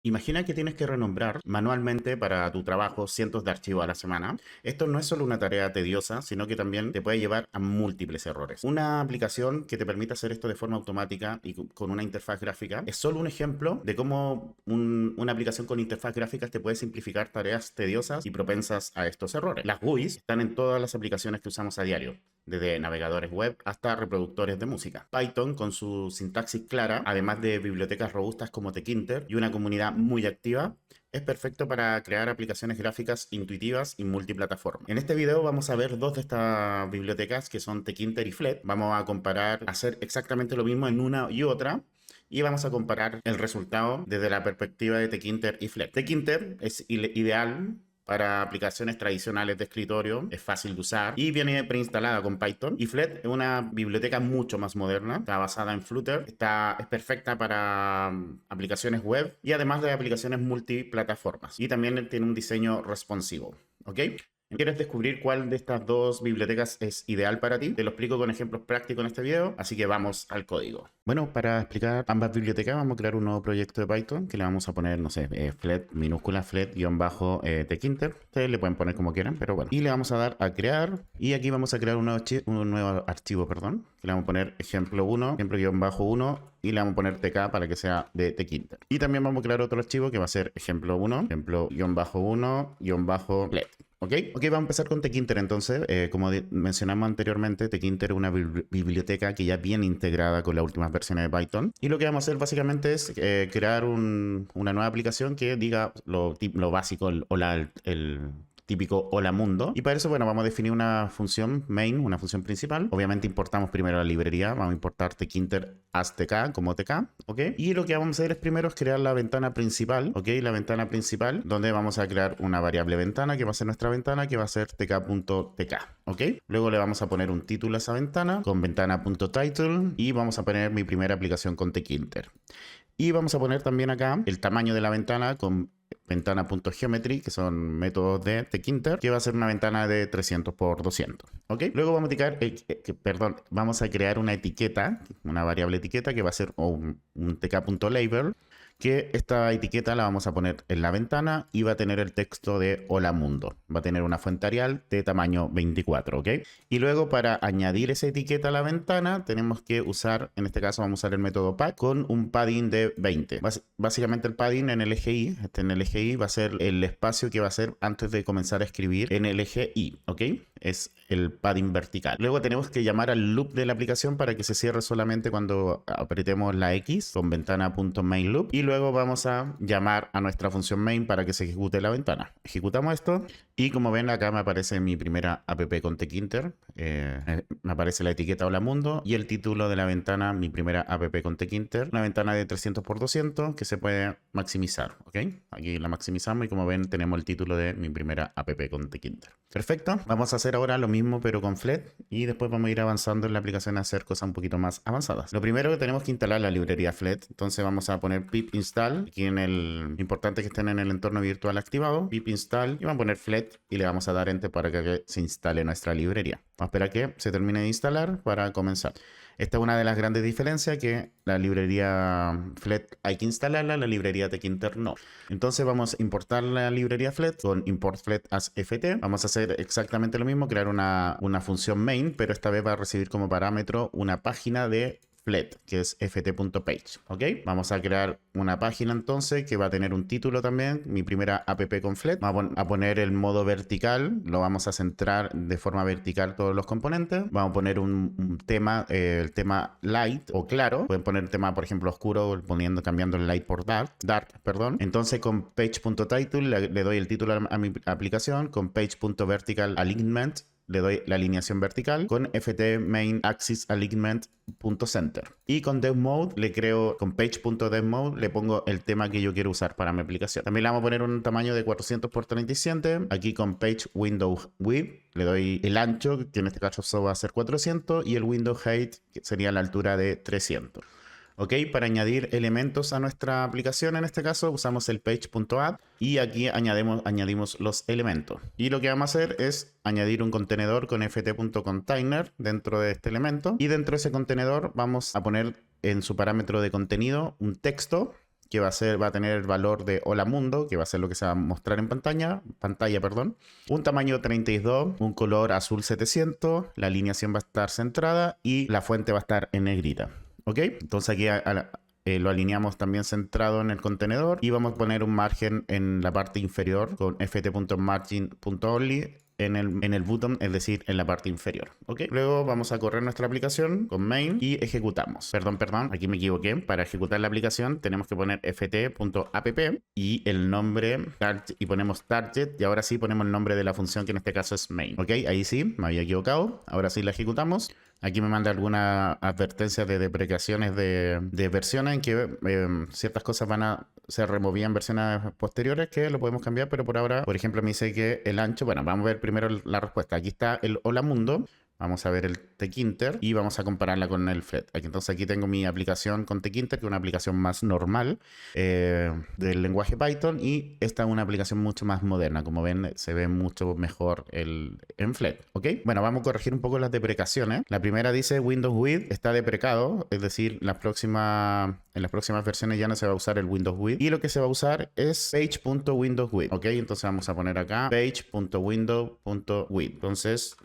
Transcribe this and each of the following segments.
Imagina que tienes que renombrar manualmente para tu trabajo cientos de archivos a la semana. Esto no es solo una tarea tediosa, sino que también te puede llevar a múltiples errores. Una aplicación que te permita hacer esto de forma automática y con una interfaz gráfica es solo un ejemplo de cómo una aplicación con interfaz gráfica te puede simplificar tareas tediosas y propensas a estos errores. Las GUIs están en todas las aplicaciones que usamos a diario, desde navegadores web hasta reproductores de música. Python, con su sintaxis clara, además de bibliotecas robustas como Tkinter y una comunidad muy activa, es perfecto para crear aplicaciones gráficas intuitivas y multiplataforma. En este video vamos a ver dos de estas bibliotecas que son Tkinter y Flet. Vamos a comparar, hacer exactamente lo mismo en una y otra, y vamos a comparar el resultado desde la perspectiva de Tkinter y Flet. Tkinter es ideal para aplicaciones tradicionales de escritorio, es fácil de usar y viene preinstalada con Python. Y Flet es una biblioteca mucho más moderna, está basada en Flutter, es perfecta para aplicaciones web y además de aplicaciones multiplataformas. Y también tiene un diseño responsivo, ¿ok? ¿Quieres descubrir cuál de estas dos bibliotecas es ideal para ti? Te lo explico con ejemplos prácticos en este video, así que vamos al código. Bueno, para explicar ambas bibliotecas vamos a crear un nuevo proyecto de Python que le vamos a poner, no sé, flet, minúscula, flet-tkinter. Ustedes le pueden poner como quieran, pero bueno. Y le vamos a dar a crear, y aquí vamos a crear un nuevo archivo, perdón, que le vamos a poner ejemplo 1, ejemplo-1, y le vamos a poner tk para que sea de tkinter. Y también vamos a crear otro archivo que va a ser ejemplo 1, ejemplo-1-flet. ¿Ok? Ok, vamos a empezar con Tkinter entonces. Como mencionamos anteriormente, Tkinter es una biblioteca que ya viene integrada con las últimas versiones de Python. Y lo que vamos a hacer básicamente es crear una nueva aplicación que diga lo básico, el típico hola mundo. Y para eso, bueno, vamos a definir una función main, una función principal. Obviamente importamos primero la librería, vamos a importar tkinter as tk como tk, ¿ok? Y lo que vamos a hacer es primero es crear la ventana principal, ¿ok? La ventana principal donde vamos a crear una variable ventana que va a ser nuestra ventana, que va a ser tk.tk, ¿ok? Luego le vamos a poner un título a esa ventana con ventana.title y vamos a poner mi primera aplicación con tkinter. Y vamos a poner también acá el tamaño de la ventana con ventana.geometry, que son métodos de Tkinter, que va a ser una ventana de 300 por 200. ¿Ok? Luego vamos vamos a crear una etiqueta, una variable etiqueta que va a ser un tk.label, que esta etiqueta la vamos a poner en la ventana y va a tener el texto de hola mundo. Va a tener una fuente Arial de tamaño 24, ¿ok? Y luego para añadir esa etiqueta a la ventana tenemos que usar, en este caso vamos a usar el método pad con un padding de 20. Básicamente el padding en el eje Y, en el eje Y va a ser el espacio que va a ser antes de comenzar a escribir en el eje Y, ¿ok? Es el padding vertical. Luego tenemos que llamar al loop de la aplicación para que se cierre solamente cuando apretemos la X con ventana.mainLoop, y luego vamos a llamar a nuestra función main para que se ejecute la ventana. Ejecutamos esto y como ven acá me aparece mi primera app con Tkinter, me aparece la etiqueta hola mundo y el título de la ventana, mi primera app con Tkinter, una ventana de 300 por 200 que se puede maximizar, ¿ok? Aquí la maximizamos y como ven tenemos el título de mi primera app con Tkinter. Perfecto, vamos a hacer ahora lo mismo pero con Flet y después vamos a ir avanzando en la aplicación a hacer cosas un poquito más avanzadas. Lo primero que tenemos que instalar la librería Flet, entonces vamos a poner pip install, aquí en el importante que estén en el entorno virtual activado, pip install, y vamos a poner Flet y le vamos a dar enter para que se instale nuestra librería. Vamos a esperar que se termine de instalar para comenzar. Esta es una de las grandes diferencias, que la librería Flet hay que instalarla, la librería Tkinter no. Entonces vamos a importar la librería Flet con import Flet as ft. Vamos a hacer exactamente lo mismo, crear una función main, pero esta vez va a recibir como parámetro una página de Flet, que es ft.page, ¿ok? Vamos a crear una página entonces que va a tener un título también, mi primera app con Flet. Vamos a poner el modo vertical, lo vamos a centrar de forma vertical todos los componentes. Vamos a poner un tema, el tema light o claro. Pueden poner el tema, por ejemplo, oscuro, cambiando el light por dark, perdón. Entonces con page.title le doy el título a mi aplicación, con page.vertical alignment le doy la alineación vertical, con ft main axis alignment.center. Y con devmode le creo, con page.devmode le pongo el tema que yo quiero usar para mi aplicación. También le vamos a poner un tamaño de 400 por 37. Aquí con page window width le doy el ancho, que en este caso va a ser 400, y el window height, que sería la altura de 300. ¿Ok? Para añadir elementos a nuestra aplicación, en este caso usamos el page.add y aquí añadimos los elementos. Y lo que vamos a hacer es añadir un contenedor con ft.container dentro de este elemento, y dentro de ese contenedor vamos a poner en su parámetro de contenido un texto que va a tener el valor de hola mundo, que va a ser lo que se va a mostrar en pantalla, perdón. Un tamaño 32, un color azul 700, la alineación va a estar centrada y la fuente va a estar en negrita. ¿Ok? Entonces aquí lo alineamos también centrado en el contenedor y vamos a poner un margen en la parte inferior con ft.margin.only en el bottom, es decir, en la parte inferior. ¿Ok? Luego vamos a correr nuestra aplicación con main y ejecutamos. Perdón, aquí me equivoqué. Para ejecutar la aplicación tenemos que poner ft.app y el nombre y ponemos target y ahora sí ponemos el nombre de la función que en este caso es main. ¿Ok? Ahí sí, me había equivocado. Ahora sí la ejecutamos. Aquí me manda alguna advertencia de deprecaciones de versiones en que ciertas cosas van a ser removidas en versiones posteriores que lo podemos cambiar, pero por ahora, por ejemplo, me dice que el ancho, bueno, vamos a ver primero la respuesta. Aquí está el hola mundo. Vamos a ver el Tkinter y vamos a compararla con el Flet. Entonces aquí tengo mi aplicación con Tkinter, que es una aplicación más normal del lenguaje Python, y esta es una aplicación mucho más moderna. Como ven, se ve mucho mejor en Flet. ¿Ok? Bueno, vamos a corregir un poco las deprecaciones. La primera dice Windows With está deprecado, es decir, en las próximas versiones ya no se va a usar el Windows With. Y lo que se va a usar es page.windowswith. ¿Ok? Entonces vamos a poner acá page.window.with. Entonces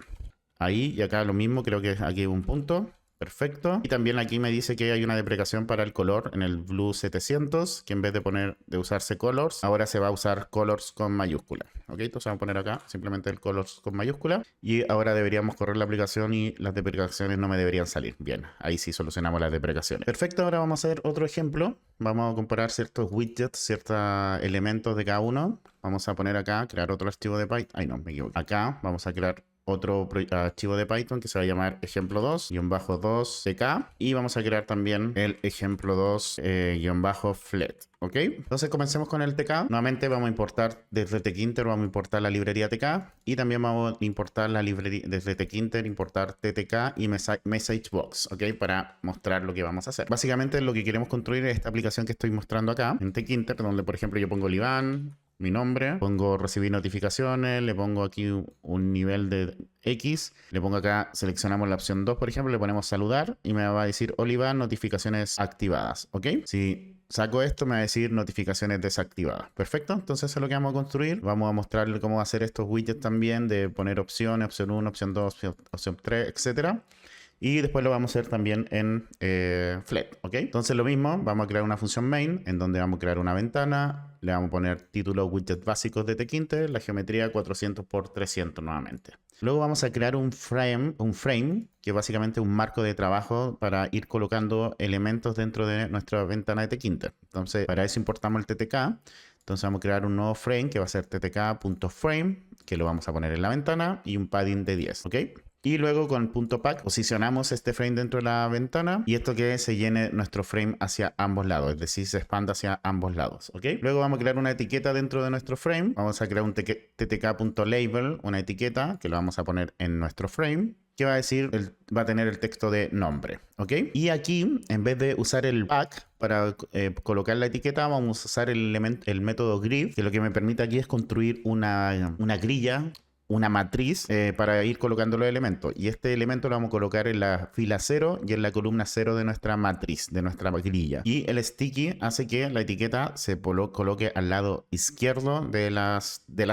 ahí y acá lo mismo, creo que aquí hay un punto. Perfecto. Y también aquí me dice que hay una deprecación para el color en el Blue 700, que en vez de usarse colors, ahora se va a usar colors con mayúscula. Ok, entonces vamos a poner acá simplemente el colors con mayúscula. Y ahora deberíamos correr la aplicación y las deprecaciones no me deberían salir. Bien, ahí sí solucionamos las deprecaciones. Perfecto, ahora vamos a hacer otro ejemplo. Vamos a comparar ciertos widgets, ciertos elementos de cada uno. Vamos a poner acá, crear otro archivo de Python. Ay, no, me equivoco. Acá vamos a crear otro archivo de Python que se va a llamar ejemplo2-2tk y vamos a crear también el ejemplo2-flet. ¿Ok? Entonces comencemos con el tk. Nuevamente vamos a importar desde tkinter, vamos a importar la librería tk y también vamos a importar la librería desde tkinter, importar ttk y messagebox, ¿ok? Para mostrar lo que vamos a hacer. Básicamente lo que queremos construir es esta aplicación que estoy mostrando acá en tkinter, donde por ejemplo yo pongo Iván, mi nombre, pongo recibir notificaciones, le pongo aquí un nivel de X, le pongo acá, seleccionamos la opción 2, por ejemplo, le ponemos saludar y me va a decir Oliva, notificaciones activadas, ¿ok? Si saco esto, me va a decir notificaciones desactivadas. Perfecto, entonces eso es lo que vamos a construir. Vamos a mostrarle cómo hacer estos widgets también, de poner opciones, opción 1, opción 2, opción 3, etcétera. Y después lo vamos a hacer también en Flet, ¿ok? Entonces lo mismo, vamos a crear una función main en donde vamos a crear una ventana, le vamos a poner título widget básicos de Tkinter, la geometría 400 por 300 nuevamente. Luego vamos a crear un frame, que es básicamente un marco de trabajo para ir colocando elementos dentro de nuestra ventana de Tkinter. Entonces para eso importamos el TTK. Entonces vamos a crear un nuevo frame que va a ser ttk.frame, que lo vamos a poner en la ventana y un padding de 10, ¿ok? Y luego con .pack posicionamos este frame dentro de la ventana y esto que se llene nuestro frame hacia ambos lados, es decir, se expanda hacia ambos lados, ¿ok? Luego vamos a crear una etiqueta dentro de nuestro frame. Vamos a crear un ttk.label, una etiqueta que lo vamos a poner en nuestro frame, que va a decir, va a tener el texto de nombre, ¿ok? Y aquí, en vez de usar el pack para colocar la etiqueta, vamos a usar el método grid, que lo que me permite aquí es construir una grilla, una matriz para ir colocando los elementos. Y este elemento lo vamos a colocar en la fila 0 y en la columna 0 de nuestra matriz, de nuestra grilla. Y el sticky hace que la etiqueta se coloque al lado izquierdo de la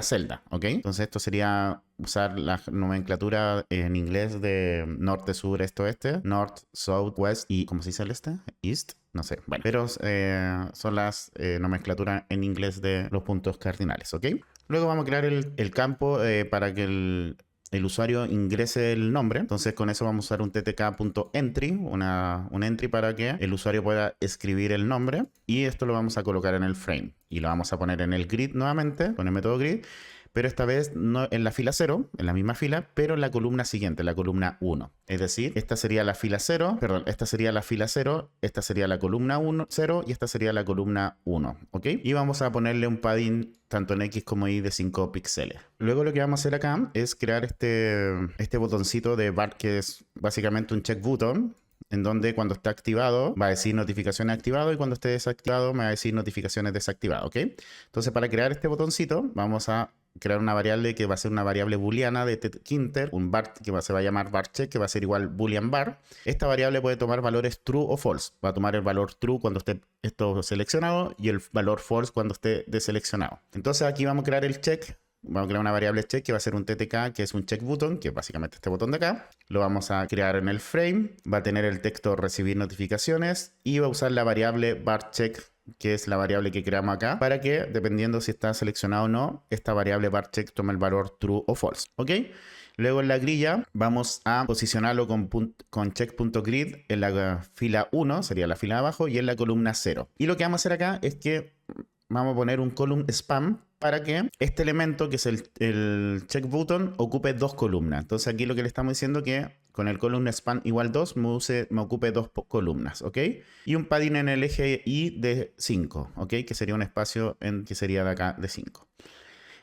celda, ¿ok? Entonces esto sería usar la nomenclatura en inglés de norte, sur, este, oeste, north, south, west y ¿cómo se dice el este? East. No sé, bueno, pero son las nomenclaturas en inglés de los puntos cardinales, ¿ok? Luego vamos a crear el campo para que el usuario ingrese el nombre. Entonces con eso vamos a usar un ttk.entry, un entry para que el usuario pueda escribir el nombre. Y esto lo vamos a colocar en el frame. Y lo vamos a poner en el grid nuevamente, con el método grid. Pero esta vez no en la fila 0, en la misma fila, pero en la columna siguiente, la columna 1. Es decir, esta sería la fila 0, perdón, esta sería la fila 0, esta sería la columna 1, 0 y esta sería la columna 1, ¿ok? Y vamos a ponerle un padding tanto en X como Y de 5 píxeles. Luego lo que vamos a hacer acá es crear este botoncito de bar, que es básicamente un check button, en donde cuando está activado va a decir notificaciones activado y cuando esté desactivado me va a decir notificaciones desactivado, ¿ok? Entonces para crear este botoncito vamos a crear una variable que va a ser una variable booleana de TeckInter, un var que se va a llamar varCheck, que va a ser igual boolean var. Esta variable puede tomar valores true o false. Va a tomar el valor true cuando esté esto seleccionado y el valor false cuando esté deseleccionado. Entonces aquí vamos a crear el check. Vamos a crear una variable check que va a ser un TTK, que es un check button, que es básicamente este botón de acá. Lo vamos a crear en el frame. Va a tener el texto recibir notificaciones y va a usar la variable varCheck, que es la variable que creamos acá, para que, dependiendo si está seleccionado o no, esta variable varCheck tome el valor true o false. ¿Ok? Luego en la grilla vamos a posicionarlo con check.grid en la fila 1, sería la fila de abajo, y en la columna 0. Y lo que vamos a hacer acá es que vamos a poner un column spam para que este elemento, que es el check button, ocupe 2 columnas. Entonces aquí lo que le estamos diciendo es que con el column span igual 2 me ocupe 2 columnas, ¿ok? Y un padding en el eje Y de 5, ¿ok? Que sería un espacio que sería de acá de 5.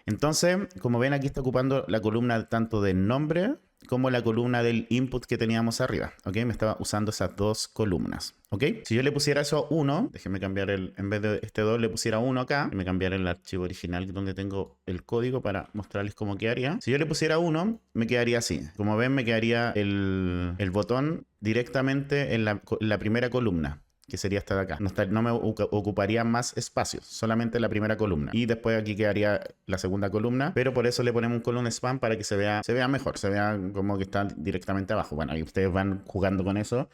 Entonces, como ven, aquí está ocupando la columna tanto del nombre como la columna del input que teníamos arriba, ¿ok? Me estaba usando esas 2 columnas, ¿ok? Si yo le pusiera eso 1, déjenme cambiar en vez de este 2 le pusiera 1 acá, y me cambiara el archivo original donde tengo el código para mostrarles cómo quedaría. Si yo le pusiera 1, me quedaría así. Como ven, me quedaría el botón directamente en la primera columna, que sería esta de acá. No me ocuparía más espacios, solamente la primera columna. Y después aquí quedaría la segunda columna, pero por eso le ponemos un column span para que se vea mejor, se vea como que está directamente abajo. Bueno, ahí ustedes van jugando con eso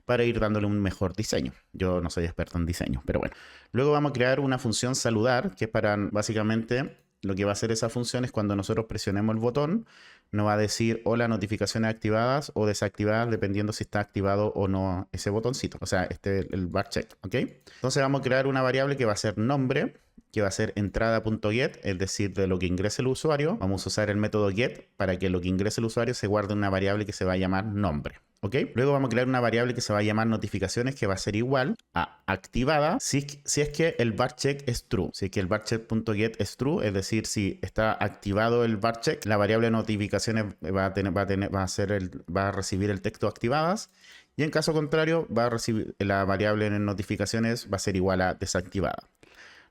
para ir dándole un mejor diseño. Yo no soy experto en diseño, pero bueno. Luego vamos a crear una función saludar, que es para básicamente lo que va a hacer esa función es cuando nosotros presionemos el botón, nos va a decir hola, notificaciones activadas o desactivadas, dependiendo si está activado o no ese botoncito. O sea, el varCheck, ¿ok? Entonces vamos a crear una variable que va a ser nombre, que va a ser entrada.get, es decir, de lo que ingrese el usuario. Vamos a usar el método get para que lo que ingrese el usuario se guarde en una variable que se va a llamar nombre. ¿Ok? Luego vamos a crear una variable que se va a llamar notificaciones, que va a ser igual a activada si es que el varCheck es true. Si es que el varCheck.get es true, es decir, si está activado el varCheck, la variable notificaciones va a recibir el texto activadas. Y en caso contrario, va a recibir la variable en notificaciones va a ser igual a desactivada.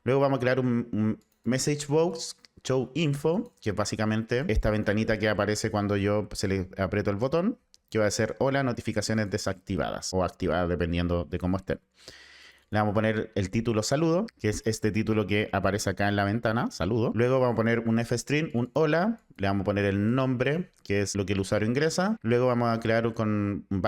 Luego vamos a crear un message box show info, que es básicamente esta ventanita que aparece cuando yo se le aprieto el botón, que va a ser hola, notificaciones desactivadas o activadas dependiendo de cómo estén. Le vamos a poner el título saludo, que es este título que aparece acá en la ventana, saludo. Luego vamos a poner un fstring, un hola. Le vamos a poner el nombre, que es lo que el usuario ingresa. Luego vamos a crear con un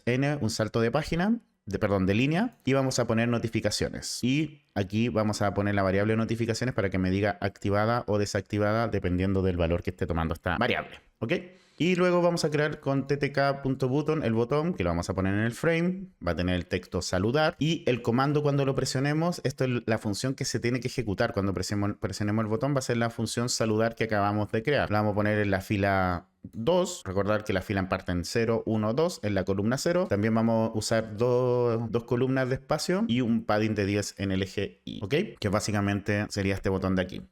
\n un salto de página, de línea, y vamos a poner notificaciones. Y aquí vamos a poner la variable notificaciones para que me diga activada o desactivada dependiendo del valor que esté tomando esta variable, ¿ok? Y luego vamos a crear con ttk.button el botón, que lo vamos a poner en el frame, va a tener el texto saludar, y el comando cuando lo presionemos, esto es la función que se tiene que ejecutar cuando presionemos el botón, va a ser la función saludar que acabamos de crear. La vamos a poner en la fila 2, recordar que la fila parte en 0, 1, 2 en la columna 0. También vamos a usar dos columnas de espacio y un padding de 10 en el eje Y, ¿ok? Que básicamente sería este botón de aquí.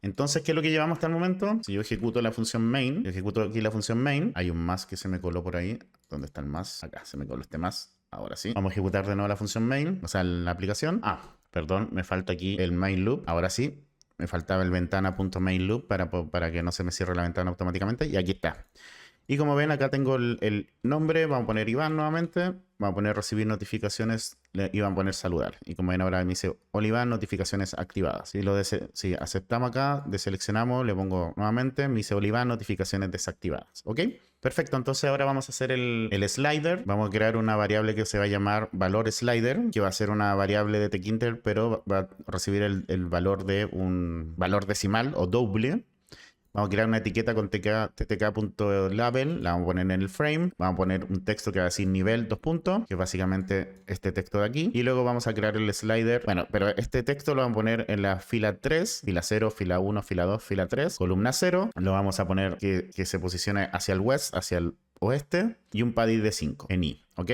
Entonces, ¿qué es lo que llevamos hasta el momento? Si yo ejecuto la función main, ejecuto aquí la función main, hay un más que se me coló por ahí. ¿Dónde está el más? Acá se me coló este más. Ahora sí. Vamos a ejecutar de nuevo la función main, o sea, la aplicación. Perdón, me falta aquí el main loop. Ahora sí. Me faltaba el ventana.mainLoop para que no se me cierre la ventana automáticamente. Y aquí está. Y como ven, acá tengo el nombre. Vamos a poner Iván nuevamente. Vamos a poner recibir notificaciones y vamos a poner saludar. Y como ven ahora me dice hola Iván, notificaciones activadas. Si aceptamos acá, deseleccionamos, le pongo nuevamente, me dice hola Iván, notificaciones desactivadas. ¿Ok? Perfecto, entonces ahora vamos a hacer el slider. Vamos a crear una variable que se va a llamar valor slider, que va a ser una variable de TeckInter, pero va a recibir el valor de un valor decimal o doble. Vamos a crear una etiqueta con ttk.label, la vamos a poner en el frame, vamos a poner un texto que va a decir nivel, 2 puntos, que es básicamente este texto de aquí, y luego vamos a crear el slider, bueno, pero este texto lo vamos a poner en la fila 3, fila 0, fila 1, fila 2, fila 3, columna 0, lo vamos a poner que se posicione hacia el west, hacia el oeste, y un padding de 5 en Y, ¿ok?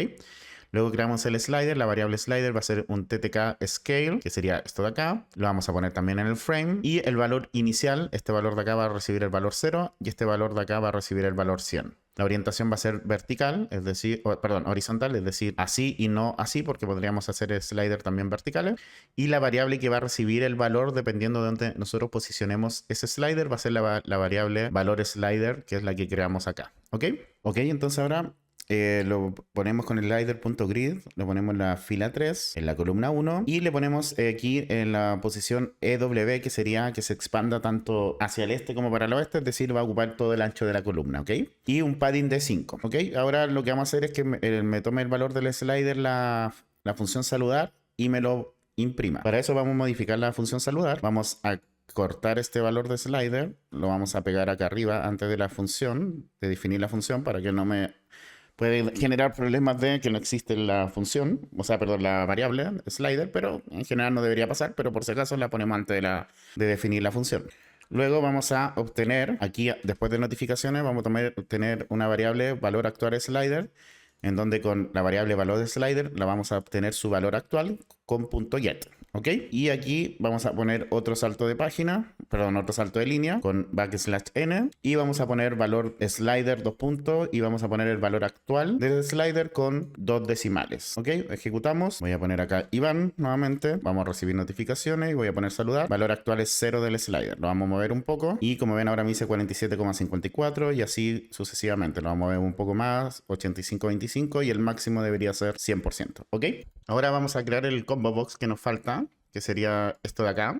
Luego creamos el slider, la variable slider va a ser un ttk scale, que sería esto de acá. Lo vamos a poner también en el frame. Y el valor inicial, este valor de acá va a recibir el valor 0 y este valor de acá va a recibir el valor 100. La orientación va a ser vertical, es decir, perdón, horizontal, es decir, así y no así, porque podríamos hacer slider también verticales. Y la variable que va a recibir el valor, dependiendo de donde nosotros posicionemos ese slider, va a ser la variable valor slider, que es la que creamos acá. ¿Ok? Ok, entonces ahora lo ponemos con el slider.grid, lo ponemos en la fila 3, en la columna 1, y le ponemos aquí en la posición EW, que sería que se expanda tanto hacia el este como para el oeste, es decir, va a ocupar todo el ancho de la columna, ¿ok? Y un padding de 5, ¿ok? Ahora lo que vamos a hacer es que me tome el valor del slider, la función saludar, y me lo imprima. Para eso vamos a modificar la función saludar, vamos a cortar este valor de slider, lo vamos a pegar acá arriba antes de la función, de definir la función, para que no me puede generar problemas de que no existe la función, o sea, perdón, la variable slider, pero en general no debería pasar, pero por si acaso la ponemos antes de definir la función. Luego vamos a obtener, aquí después de notificaciones, vamos a obtener una variable valor actual slider, en donde con la variable valor de slider la vamos a obtener su valor actual con .get. ¿Ok? Y aquí vamos a poner otro salto de página, perdón, otro salto de línea con \n y vamos a poner valor slider 2 puntos y vamos a poner el valor actual del slider con 2 decimales. ¿Ok? Ejecutamos. Voy a poner acá Iván nuevamente. Vamos a recibir notificaciones y voy a poner saludar. Valor actual es 0 del slider. Lo vamos a mover un poco y como ven ahora me dice 47,54 y así sucesivamente. Lo vamos a mover un poco más, 85,25 y el máximo debería ser 100%. ¿Ok? Ahora vamos a crear el combo box que nos falta, que sería esto de acá.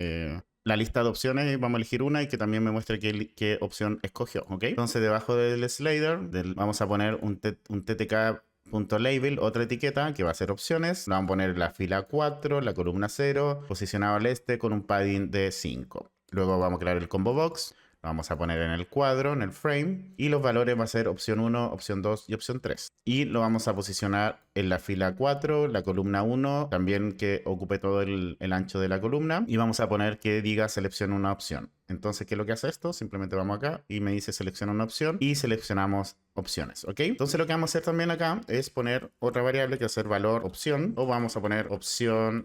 La lista de opciones, vamos a elegir una y que también me muestre qué opción escogió, ¿ok? Entonces debajo del slider vamos a poner un ttk.label, otra etiqueta que va a ser opciones. La vamos a poner en la fila 4, la columna 0, posicionado al este con un padding de 5. Luego vamos a crear el combo box. Vamos a poner en el cuadro, en el frame, y los valores va a ser opción 1, opción 2 y opción 3. Y lo vamos a posicionar en la fila 4, la columna 1, también que ocupe todo el ancho de la columna. Y vamos a poner que diga selecciona una opción. Entonces, ¿qué es lo que hace esto? Simplemente vamos acá y me dice selecciona una opción y seleccionamos opciones, ¿ok? Entonces lo que vamos a hacer también acá es poner otra variable que va a ser valor opción, o vamos a poner opción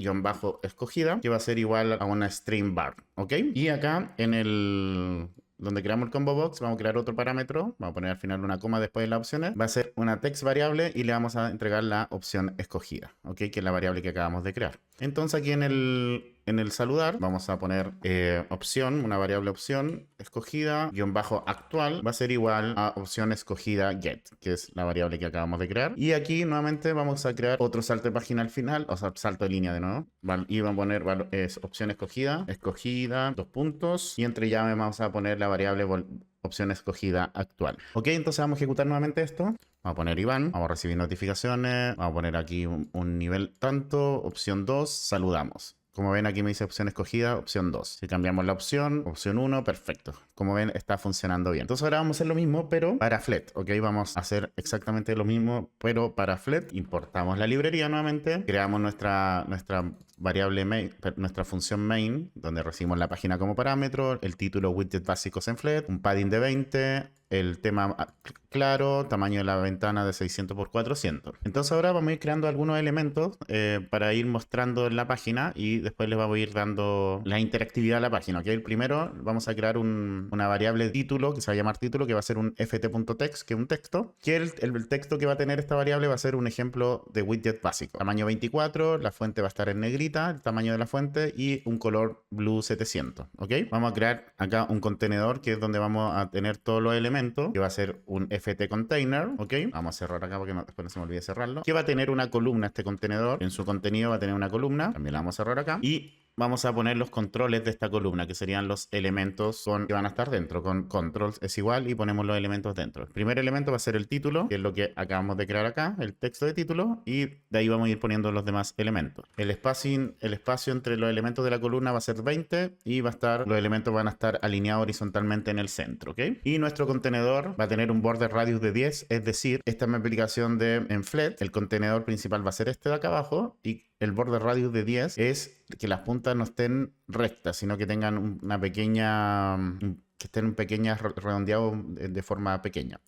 escogida, que va a ser igual a una string bar, ¿ok? Y acá en el donde creamos el combo box, vamos a crear otro parámetro, vamos a poner al final una coma después de las opciones, va a ser una text variable y le vamos a entregar la opción escogida, ¿ok? Que es la variable que acabamos de crear. Entonces aquí en el saludar vamos a poner opción, una variable opción escogida, _actual, va a ser igual a opción escogida get, que es la variable que acabamos de crear. Y aquí nuevamente vamos a crear otro salto de página al final, o sea, salto de línea de nuevo, y vamos a poner opción escogida, 2 puntos, y entre llave vamos a poner la variable opción escogida actual. Ok, entonces vamos a ejecutar nuevamente esto. Vamos a poner Iván, vamos a recibir notificaciones, vamos a poner aquí un nivel tanto, opción 2, saludamos. Como ven aquí me dice opción escogida, opción 2. Si cambiamos la opción 1, perfecto. Como ven está funcionando bien. Entonces ahora vamos a hacer lo mismo pero para Flet, ¿ok? Vamos a hacer exactamente lo mismo pero para Flet. Importamos la librería nuevamente, creamos nuestra variable main, nuestra función main, donde recibimos la página como parámetro, el título widget básicos en Flet, un padding de 20, el tema claro, tamaño de la ventana de 600 por 400. Entonces ahora vamos a ir creando algunos elementos para ir mostrando en la página y después les vamos a ir dando la interactividad a la página. ¿Okay? El primero vamos a crear una variable título que se va a llamar título, que va a ser un ft.text, que es un texto, que el texto que va a tener esta variable va a ser un ejemplo de widget básico. Tamaño 24, la fuente va a estar en negrita, el tamaño de la fuente y un color blue 700. ¿Ok? Vamos a crear acá un contenedor que es donde vamos a tener todos los elementos, que va a ser un ft container, ¿ok? Vamos a cerrar acá porque después no se me olvide cerrarlo, que va a tener una columna este contenedor, en su contenido va a tener una columna, también la vamos a cerrar acá, y vamos a poner los controles de esta columna, que serían los elementos que van a estar dentro. Con controls es igual y ponemos los elementos dentro. El primer elemento va a ser el título, que es lo que acabamos de crear acá, el texto de título, y de ahí vamos a ir poniendo los demás elementos. El espacio entre los elementos de la columna va a ser 20 y los elementos van a estar alineados horizontalmente en el centro, ¿ok? Y nuestro contenedor va a tener un border radius de 10, es decir, esta es mi aplicación en Flet, el contenedor principal va a ser este de acá abajo y el border radius de 10 es que las puntas no estén rectas, sino que tengan una pequeñas redondeados de forma pequeña.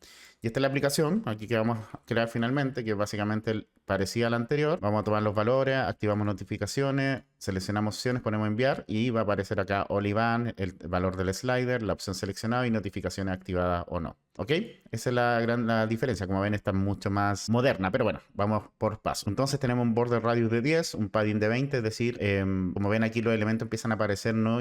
Y esta es la aplicación, aquí que vamos a crear finalmente, que es básicamente parecida a la anterior. Vamos a tomar los valores, activamos notificaciones, seleccionamos opciones, ponemos enviar y va a aparecer acá Olivan, el valor del slider, la opción seleccionada y notificaciones activadas o no. ¿Ok? Esa es la diferencia. Como ven, está mucho más moderna, pero bueno, vamos por paso. Entonces tenemos un border radius de 10, un padding de 20, es decir, como ven aquí los elementos empiezan a aparecer no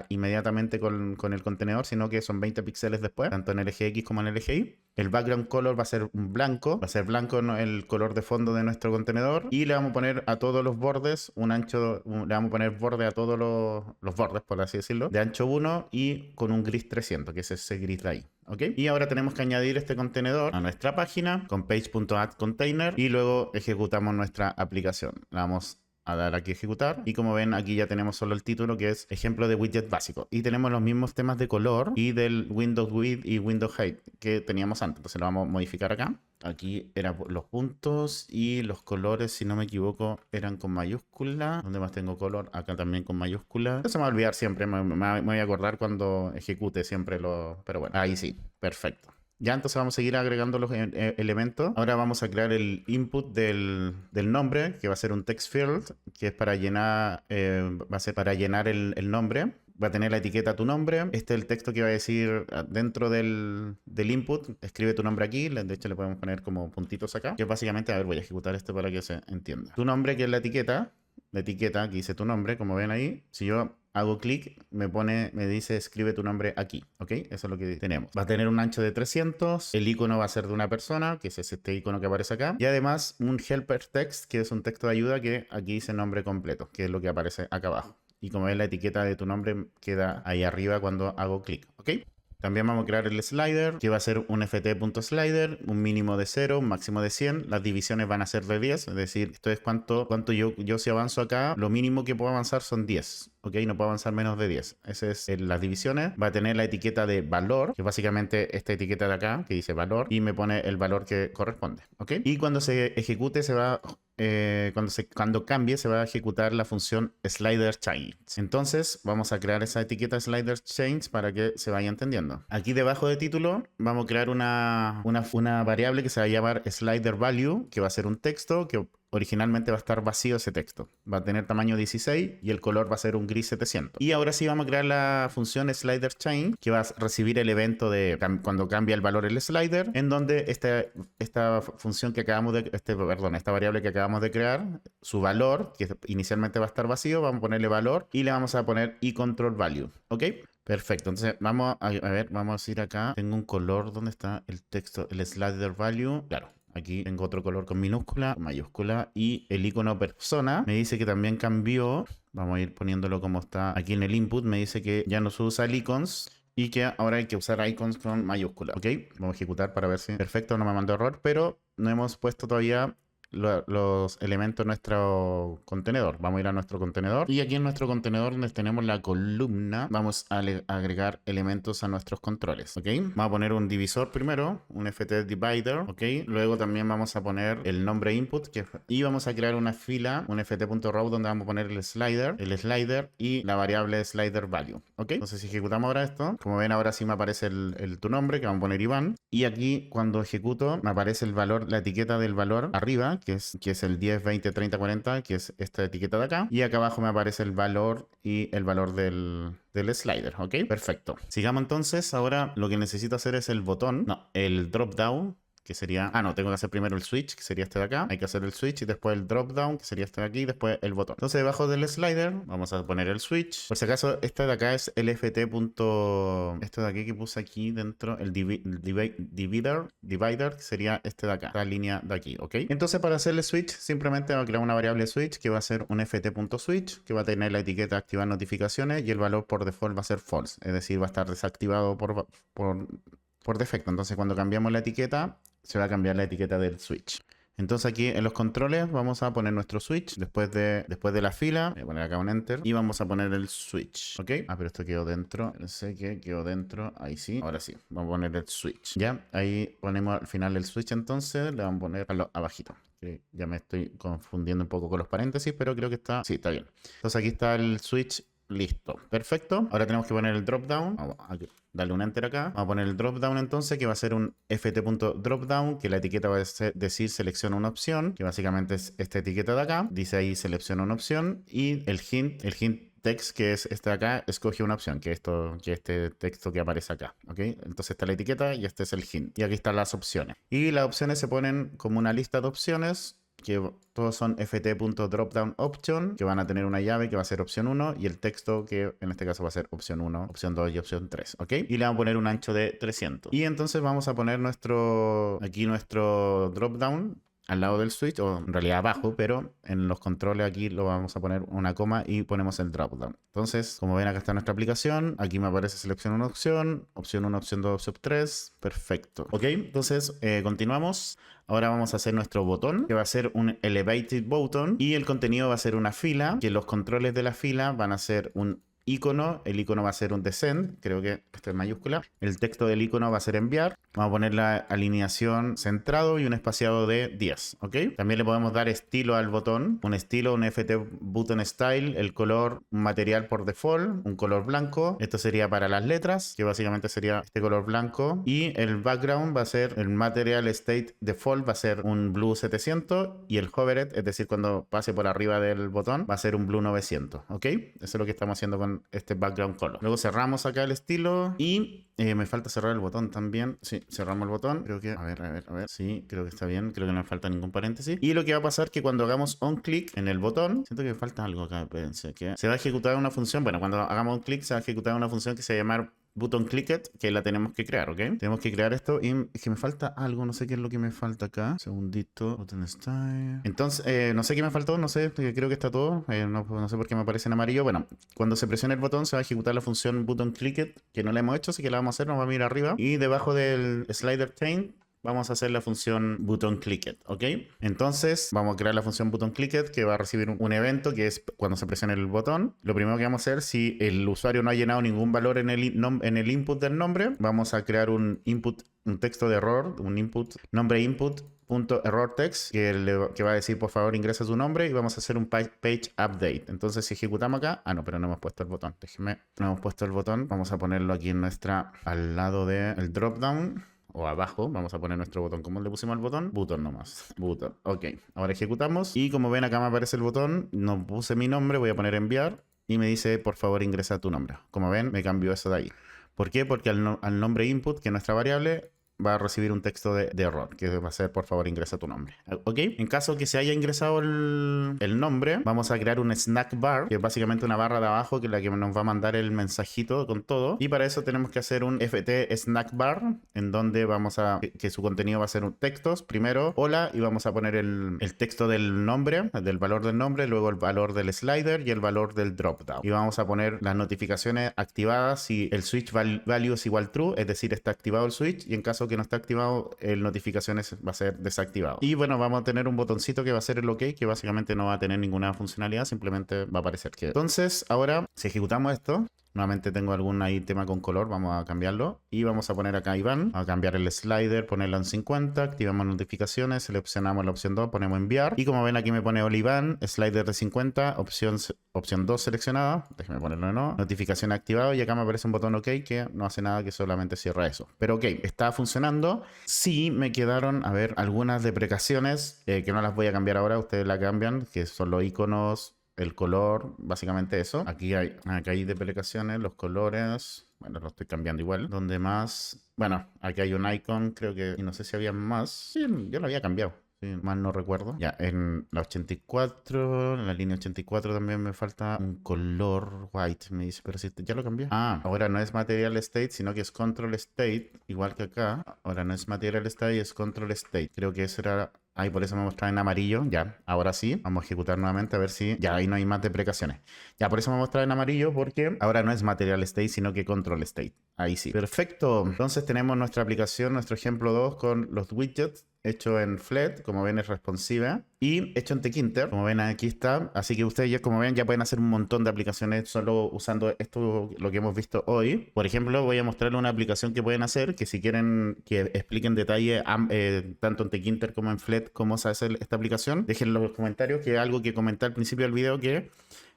inmediatamente con el contenedor, sino que son 20 píxeles después, tanto en el eje X como en el eje Y. El background color va a ser un blanco, va a ser blanco el color de fondo de nuestro contenedor y le vamos a poner a todos los bordes un ancho, le vamos a poner borde a todos los bordes, por así decirlo, de ancho 1 y con un gris 300, que es ese gris de ahí. ¿Ok? Y ahora tenemos que añadir este contenedor a nuestra página con page.addContainer y luego ejecutamos nuestra aplicación. La vamos a dar aquí a ejecutar y como ven aquí ya tenemos solo el título que es ejemplo de widget básico y tenemos los mismos temas de color y del Windows Width y Windows Height que teníamos antes, entonces lo vamos a modificar acá. Aquí eran los puntos y los colores, si no me equivoco, eran con mayúscula. ¿Dónde más tengo color? Acá también con mayúscula. No se me va a olvidar siempre, me voy a acordar cuando ejecute siempre lo... Pero bueno, ahí sí, perfecto. Ya entonces vamos a seguir agregando los elementos. Ahora vamos a crear el input del nombre, que va a ser un text field, que es para llenar, va a ser para llenar el nombre. Va a tener la etiqueta tu nombre. Este es el texto que va a decir dentro del input. Escribe tu nombre aquí. De hecho, le podemos poner como puntitos acá. Que es básicamente, a ver, voy a ejecutar esto para que se entienda. Tu nombre, que es la etiqueta. La etiqueta que dice tu nombre, como ven ahí. Si yo hago clic, me dice escribe tu nombre aquí, ¿ok? Eso es lo que tenemos. Va a tener un ancho de 300, el icono va a ser de una persona, que es este icono que aparece acá, y además un helper text, que es un texto de ayuda que aquí dice nombre completo, que es lo que aparece acá abajo. Y como ven, la etiqueta de tu nombre queda ahí arriba cuando hago clic, ¿ok? También vamos a crear el slider, que va a ser un ft.slider, un mínimo de 0, un máximo de 100. Las divisiones van a ser de 10, es decir, esto es cuánto yo si avanzo acá, lo mínimo que puedo avanzar son 10. ¿Ok? No puedo avanzar menos de 10. Esa es las divisiones. Va a tener la etiqueta de valor, que es básicamente esta etiqueta de acá, que dice valor, y me pone el valor que corresponde. ¿Ok? Y cuando se ejecute, cuando cambie, se va a ejecutar la función slider change. Entonces, vamos a crear esa etiqueta slider change para que se vaya entendiendo. Aquí debajo de título, vamos a crear una variable que se va a llamar slider value, que va a ser un texto que originalmente va a estar vacío ese texto. Va a tener tamaño 16 y el color va a ser un gris 700. Y ahora sí vamos a crear la función slider change, que va a recibir el evento de cuando cambia el valor el slider, en donde esta función que acabamos de, esta variable que acabamos de crear, su valor, que inicialmente va a estar vacío, vamos a ponerle valor y le vamos a poner control value. ¿Ok? Perfecto, entonces vamos a ver, vamos a ir acá. Tengo un color, ¿dónde está el texto? El slider value, claro. Aquí tengo otro color con minúscula, mayúscula y el icono persona me dice que también cambió. Vamos a ir poniéndolo como está aquí en el input. Me dice que ya no se usa el icons y que ahora hay que usar icons con mayúscula. Ok, vamos a ejecutar para ver si... Perfecto, no me mandó error, pero no hemos puesto todavía los elementos en nuestro contenedor. Vamos a ir a nuestro contenedor y aquí en nuestro contenedor donde tenemos la columna vamos a agregar elementos a nuestros controles, ¿ok? Vamos a poner un divisor primero, un ft divider, ¿ok? Luego también vamos a poner el nombre input y vamos a crear una fila, un ft.row donde vamos a poner el slider y la variable slider value, ¿ok? Entonces si ejecutamos ahora esto, como ven ahora sí me aparece tu nombre que vamos a poner Iván y aquí cuando ejecuto me aparece el valor, la etiqueta del valor arriba que es el 10, 20, 30, 40, que es esta etiqueta de acá. Y acá abajo me aparece el valor y el valor del slider, ¿ok? Perfecto. Sigamos entonces. Ahora lo que necesito hacer es el botón, no, el drop down, que sería... Ah, no, tengo que hacer primero el switch, que sería este de acá. Hay que hacer el switch y después el drop down, que sería este de aquí, y después el botón. Entonces, debajo del slider, vamos a poner el switch. Por si acaso, este de acá es el ft. Esto de aquí que puse aquí dentro, el divider, que sería este de acá, esta línea de aquí, ¿ok? Entonces, para hacer el switch, simplemente voy a crear una variable switch, que va a ser un ft.switch, que va a tener la etiqueta activar notificaciones, y el valor por default va a ser false. Es decir, va a estar desactivado por defecto. Entonces, cuando cambiamos la etiqueta, se va a cambiar la etiqueta del switch. Entonces aquí en los controles vamos a poner nuestro switch después de la fila. Voy a poner acá un enter y vamos a poner el switch. ¿Ok? Ah, pero esto quedó dentro. No sé qué quedó dentro. Ahí sí. Ahora sí. Vamos a poner el switch. Ya, ahí ponemos al final el switch entonces. Le vamos a poner abajito. Ya me estoy confundiendo un poco con los paréntesis, pero creo que está... Sí, está bien. Entonces aquí está el switch Listo, perfecto. Ahora tenemos que poner el dropdown. Vamos a darle un enter acá. Vamos a poner el dropdown entonces, que va a ser un ft.dropdown, que la etiqueta va a decir selecciona una opción, que básicamente es esta etiqueta de acá. Dice ahí selecciona una opción y el hint text, que es este de acá, escoge una opción, que este texto que aparece acá, ¿ok? Entonces está la etiqueta y este es el hint. Y aquí están las opciones. Y las opciones se ponen como una lista de opciones, que todos son ft.dropdownOption, que van a tener una llave que va a ser opción 1 y el texto que en este caso va a ser opción 1, opción 2 y opción 3, ¿ok? Y le vamos a poner un ancho de 300. Y entonces vamos a poner nuestro dropdown al lado del switch, o en realidad abajo, pero en los controles aquí lo vamos a poner una coma y ponemos el dropdown. Entonces, como ven, acá está nuestra aplicación. Aquí me aparece selecciona una opción 1, opción 2, opción 3. Perfecto. Ok, entonces continuamos. Ahora vamos a hacer nuestro botón, que va a ser un elevated button, y el contenido va a ser una fila, que los controles de la fila van a ser un icono. El icono va a ser un descend, creo que esto es mayúscula. El texto del icono va a ser enviar. Vamos a poner la alineación centrado y un espaciado de 10, ¿ok? También le podemos dar estilo al botón, un estilo, un FT button style, el color, un material por default, un color blanco. Esto sería para las letras, que básicamente sería este color blanco. Y el background va a ser, el material state default va a ser un blue 700 y el hovered, es decir, cuando pase por arriba del botón, va a ser un blue 900, ¿ok? Eso es lo que estamos haciendo con este background color. Luego cerramos acá el estilo y me falta cerrar el botón también. Sí, cerramos el botón. Creo que, a ver. Sí, creo que está bien. Creo que no me falta ningún paréntesis. Y lo que va a pasar es que cuando hagamos on click en el botón, siento que me falta algo acá. Pensé que se va a ejecutar una función. Bueno, cuando hagamos un clic se va a ejecutar una función que se va a llamar button clicked, que la tenemos que crear, ¿ok? Tenemos que crear esto y es que me falta algo, no sé qué es lo que me falta acá. Segundito, button style. Entonces, no sé qué me faltó, no sé, creo que está todo. No sé por qué me aparece en amarillo. Bueno, cuando se presiona el botón se va a ejecutar la función button clicked, que no la hemos hecho, así que la vamos a hacer, nos va a mirar arriba. Y debajo del slider chain vamos a hacer la función button clicked, ¿ok? Entonces vamos a crear la función button clicked, que va a recibir un evento que es cuando se presione el botón. Lo primero que vamos a hacer, si el usuario no ha llenado ningún valor en el input del nombre, vamos a crear un texto de error, un input, nombre input .error text, que va a decir por favor ingresa su nombre, y vamos a hacer un page update. Entonces si ejecutamos acá, no, pero no hemos puesto el botón, no hemos puesto el botón, vamos a ponerlo aquí en al lado del dropdown, o abajo, vamos a poner nuestro botón. ¿Cómo le pusimos el botón? Button nomás. Button. Ok. Ahora ejecutamos. Y como ven, acá me aparece el botón. No puse mi nombre. Voy a poner enviar. Y me dice, por favor, ingresa tu nombre. Como ven, me cambió eso de ahí. ¿Por qué? Porque al nombre input, que es nuestra variable, va a recibir un texto de error, que va a ser por favor ingresa tu nombre. ¿Ok? En caso que se haya ingresado el nombre, vamos a crear un snack bar, que es básicamente una barra de abajo, que es la que nos va a mandar el mensajito con todo. Y para eso tenemos que hacer un ft snack bar, en donde vamos a que su contenido va a ser un textos. Primero, hola, y vamos a poner el texto del nombre, del valor del nombre, luego el valor del slider y el valor del dropdown. Y vamos a poner las notificaciones activadas si el switch value es igual true, es decir, está activado el switch, y en caso que no está activado, el notificaciones va a ser desactivado. Y bueno, vamos a tener un botoncito que va a ser el OK, que básicamente no va a tener ninguna funcionalidad, simplemente va a aparecer que. Entonces, ahora, si ejecutamos esto, nuevamente tengo algún ahí tema con color, vamos a cambiarlo. Y vamos a poner acá Iván, a cambiar el slider, ponerlo en 50, activamos notificaciones, seleccionamos la opción 2, ponemos enviar. Y como ven, aquí me pone Iván, slider de 50, opción 2 seleccionada, déjeme ponerlo de nuevo, notificación activado, y acá me aparece un botón OK que no hace nada, que solamente cierra eso. Pero OK, está funcionando. Sí me quedaron, a ver, algunas deprecaciones que no las voy a cambiar ahora, ustedes la cambian, que son los iconos, el color, básicamente eso. Aquí hay deprecaciones, los colores. Bueno, lo estoy cambiando igual. Donde más. Bueno, aquí hay un icon, creo que. Y no sé si había más. Sí, yo lo había cambiado. Sí, mal no recuerdo. Ya, en la 84, en la línea 84 también me falta un color white. Me dice, pero si ya lo cambié. Ah, ahora no es material state, sino que es control state, igual que acá. Ahora no es material state, es control state. Creo que eso era. Ahí por eso me mostraba en amarillo. Ya, ahora sí. Vamos a ejecutar nuevamente a ver si. Ya, ahí no hay más deprecaciones. Ya, por eso me mostraba en amarillo, porque ahora no es material state, sino que control state. Ahí sí. Perfecto. Entonces tenemos nuestra aplicación, nuestro ejemplo 2 con los widgets. Hecho en Flat, como ven es responsiva, y hecho en Tkinter, como ven aquí está. Así que ustedes ya, como ven, ya pueden hacer un montón de aplicaciones solo usando esto, lo que hemos visto hoy. Por ejemplo, voy a mostrarles una aplicación que pueden hacer, que si quieren que explique en detalle tanto en Tkinter como en Flat cómo se hace esta aplicación, déjenlo en los comentarios, que es algo que comenté al principio del video, que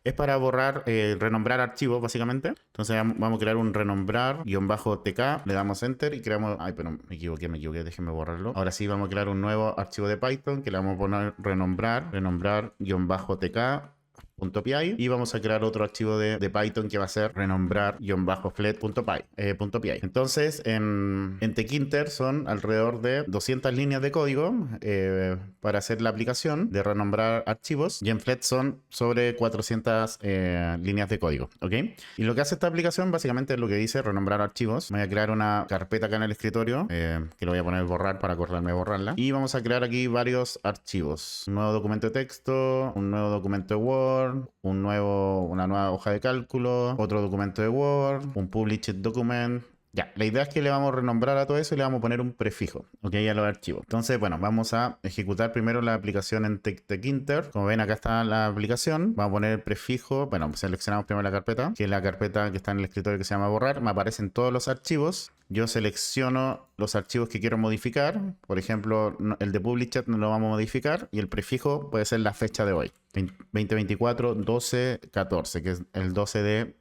es para borrar, renombrar archivos básicamente. Entonces vamos a crear un renombrar-tk, le damos enter y creamos, ay, pero me equivoqué, déjenme borrarlo. Ahora sí vamos a crear un nuevo archivo de Python que le vamos a poner renombrar-tk .py y vamos a crear otro archivo de Python que va a ser renombrar-flet.py. Entonces en Tkinter son alrededor de 200 líneas de código para hacer la aplicación de renombrar archivos, y en Flet son sobre 400 líneas de código, ¿ok? Y lo que hace esta aplicación básicamente es lo que dice renombrar archivos. Voy a crear una carpeta acá en el escritorio que lo voy a poner borrar para acordarme de borrarla, y vamos a crear aquí varios archivos: un nuevo documento de texto, un nuevo documento de Word, una nueva hoja de cálculo, otro documento de Word, un published document. Ya, la idea es que le vamos a renombrar a todo eso y le vamos a poner un prefijo, ¿ok? A los archivos. Entonces, bueno, vamos a ejecutar primero la aplicación en Tkinter. Como ven, acá está la aplicación. Vamos a poner el prefijo. Bueno, seleccionamos primero la carpeta, que es la carpeta que está en el escritorio que se llama borrar. Me aparecen todos los archivos. Yo selecciono los archivos que quiero modificar. Por ejemplo, el de published no lo vamos a modificar, y el prefijo puede ser la fecha de hoy. 2024, 12, 14, que es el 12 de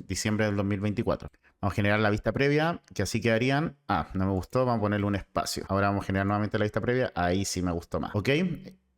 diciembre del 2024. Vamos a generar la vista previa, que así quedarían. Ah, no me gustó, vamos a ponerle un espacio. Ahora vamos a generar nuevamente la vista previa. Ahí sí me gustó más. ¿Ok?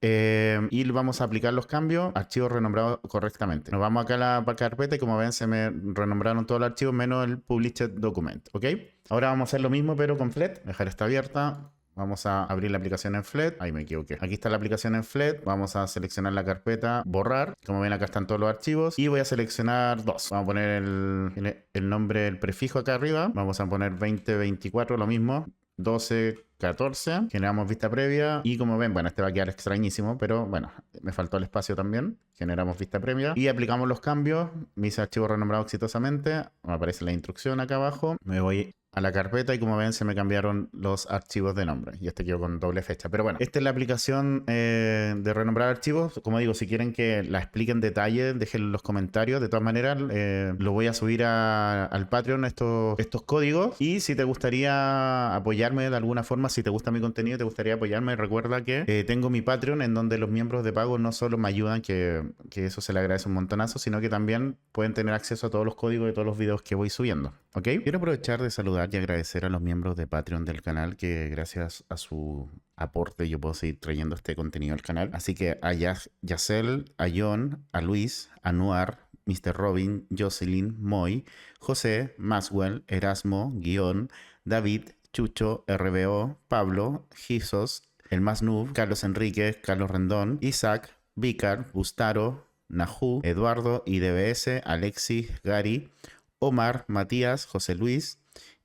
Y vamos a aplicar los cambios. Archivos renombrados correctamente. Nos vamos acá a la carpeta y como ven se me renombraron todos los archivos menos el published document. ¿Ok? Ahora vamos a hacer lo mismo pero con Flet. Dejar esta abierta. Vamos a abrir la aplicación en Flet. Ahí me equivoqué. Aquí está la aplicación en Flet. Vamos a seleccionar la carpeta borrar. Como ven, acá están todos los archivos. Y voy a seleccionar dos. Vamos a poner el nombre, el prefijo acá arriba. Vamos a poner 2024, lo mismo. 12, 14. Generamos vista previa. Y como ven, bueno, este va a quedar extrañísimo, pero bueno, me faltó el espacio también. Generamos vista previa. Y aplicamos los cambios. Mis archivos renombrados exitosamente. Me aparece la instrucción acá abajo. Me voy a la carpeta y como ven se me cambiaron los archivos de nombre y este quedó con doble fecha. Pero bueno, esta es la aplicación de renombrar archivos. Como digo, si quieren que la explique en detalle, déjenlo en los comentarios. De todas maneras, lo voy a subir al Patreon estos códigos, y si te gustaría apoyarme de alguna forma, si te gusta mi contenido, te gustaría apoyarme, recuerda que tengo mi Patreon en donde los miembros de pago no solo me ayudan, que eso se le agradece un montonazo, sino que también pueden tener acceso a todos los códigos de todos los videos que voy subiendo. ¿Ok? Quiero aprovechar de saludar y agradecer a los miembros de Patreon del canal, que gracias a su aporte yo puedo seguir trayendo este contenido al canal. Así que a Yacel, a John, a Luis, a Noir, Mr. Robin, Jocelyn, Moy, José, Maswell, Erasmo, Guión, David, Chucho, RBO, Pablo, Gisos, El Más Noob, Carlos Enríquez, Carlos Rendón, Isaac, Vicar, Bustaro, Nahu, Eduardo, IDBS, Alexis, Gary, Omar, Matías, José Luis,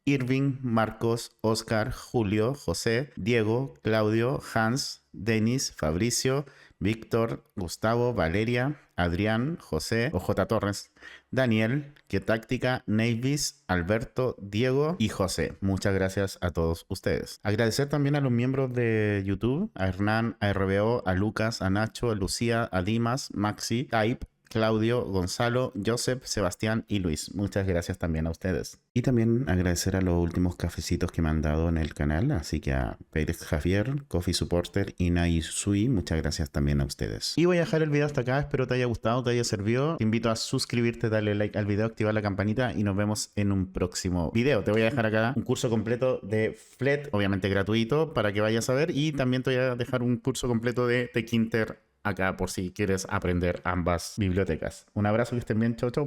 Irving, Marcos, Oscar, Julio, José, Diego, Claudio, Hans, Denis, Fabricio, Víctor, Gustavo, Valeria, Adrián, José, OJ Torres, Daniel, Qué Táctica, Navis, Alberto, Diego y José. Muchas gracias a todos ustedes. Agradecer también a los miembros de YouTube, a Hernán, a RBO, a Lucas, a Nacho, a Lucía, a Dimas, Maxi, Type, Claudio, Gonzalo, Joseph, Sebastián y Luis. Muchas gracias también a ustedes. Y también agradecer a los últimos cafecitos que me han dado en el canal. Así que a Pérez Javier, Coffee Supporter y Naisui, muchas gracias también a ustedes. Y voy a dejar el video hasta acá. Espero te haya gustado, te haya servido. Te invito a suscribirte, darle like al video, activar la campanita y nos vemos en un próximo video. Te voy a dejar acá un curso completo de Flet, obviamente gratuito, para que vayas a ver. Y también te voy a dejar un curso completo de Tkinter acá por si quieres aprender ambas bibliotecas. Un abrazo, que estén bien, chau chau.